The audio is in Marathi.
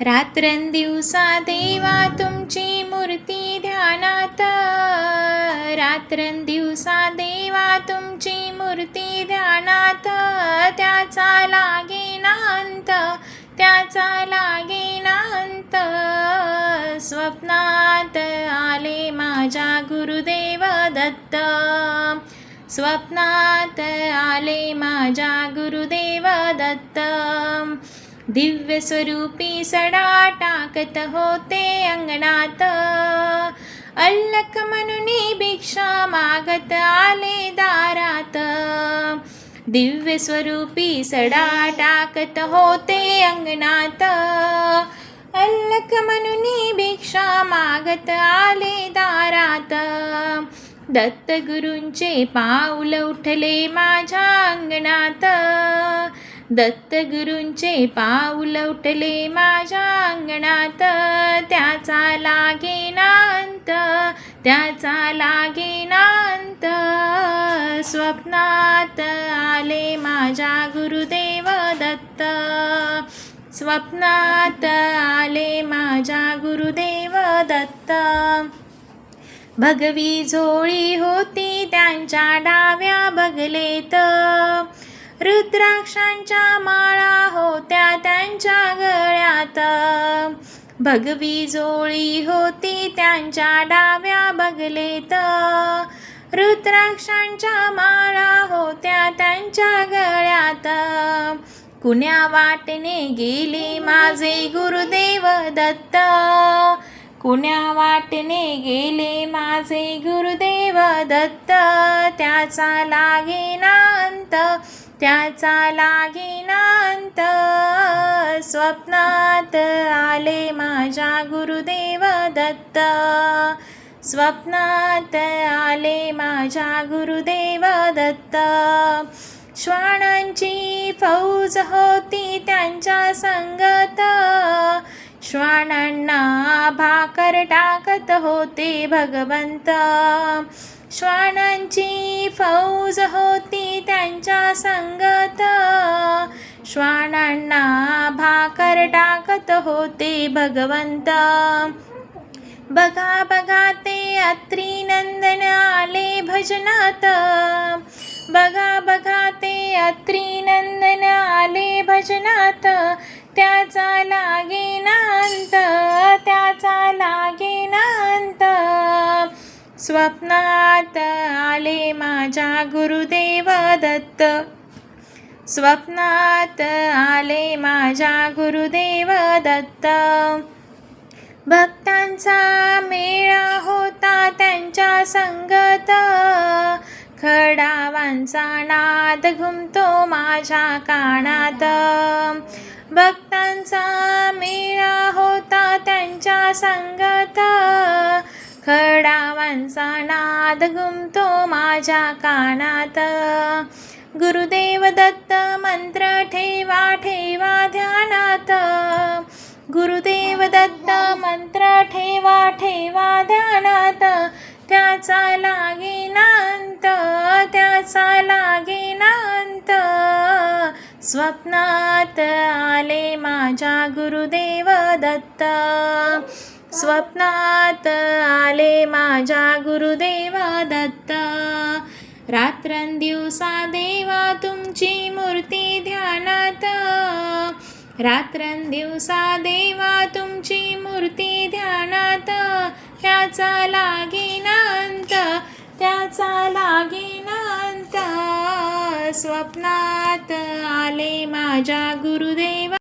रात्रंदिवसा देवा तुमची मूर्ती ध्यानात, रात्रंदिवसा देवा तुमची मूर्ती ध्यानात, त्याचा लागेना अंत, त्याचा लागेना अंत. स्वप्नात आले माझ्या गुरुदेव दत्त, स्वप्नात आले माझ्या गुरुदेव दत्त. दिव्य स्वरूपी सडा टाकत होते अंगणात, अल्लख म्हणून भिक्षा मागत आले दारात. दिव्य स्वरूपी सडा टाकत होते अंगणात, अल्लख म्हणून भिक्षा मागत आले दारात. दत्तगुरूंचे पाऊल उठले माझ्या अंगणात, दत्तगुरूंचे पाऊल उठले माझ्या अंगणात. त्याचा लागेना अंत, त्याचा लागेना अंत. स्वप्नात आले माझ्या गुरुदेव दत्त, स्वप्नात आले माझ्या गुरुदेव दत्त. भगवी झोळी होती त्यांच्या डाव्या बगलेत, रुद्राक्षांच्या माळा होत्या त्यांच्या गळ्यात. भगवी झोळी होती त्यांच्या डाव्या बगलेत, रुद्राक्षांच्या माळा होत्या त्यांच्या गळ्यात. कुण्या वाटेने गेले माझे गुरुदेव दत्त, कुण्या वाटेने गेले माझे गुरुदेव दत्त. त्याचा लागेना अंत, त्याचा लागेना अंत. स्वप्नात आले माझ्या गुरुदेव दत्त, स्वप्नात आले माझ्या गुरुदेव दत्त. श्वानांची फौज होती त्यांच्या संगत, श्वानांना भाकर टाकत होते भगवंत. श्वानांची फौज होती त्यांच्या संगत, श्वानांना भाकर टाकत होते भगवंत. बघा बघा ते अत्री नंदन आले भजनात, बघा बघा ते अत्री नंदन आले भजनात. त्याचा लागेना अंत, त्याचा लागेना अंत. स्वप्नात आले माझ्या गुरुदेव दत्त, स्वप्नात आले माझ्या गुरुदेव दत्त. भक्तांचा मेळा होता त्यांच्या संगत, खडावांचा नाद घुमतो माझ्या कानात. भक्तांचा मेळा होता त्यांच्या संगत, खडावांचा नाद घुमतो माझ्या कानात. गुरुदेव दत्त मंत्र ठेवा ठेवा ध्यानात, गुरुदेव दत्त मंत्र ठेवा ठेवा ध्यानात. त्याचा लागेना अंत, त्याचा लागेना अंत. स्वप्नात आले माझ्या गुरुदेव दत्त, स्वप्नात आले माझ्या गुरुदेव दत्त. रात्रंदिवसा देवा तुमची मूर्ती ध्यानात, रात्रंदिवसा देवा तुमची मूर्ती ध्यानात. त्याचा लागेना अंत, त्याचा लागेना अंत. स्वप्नात आले माझ्या गुरुदेव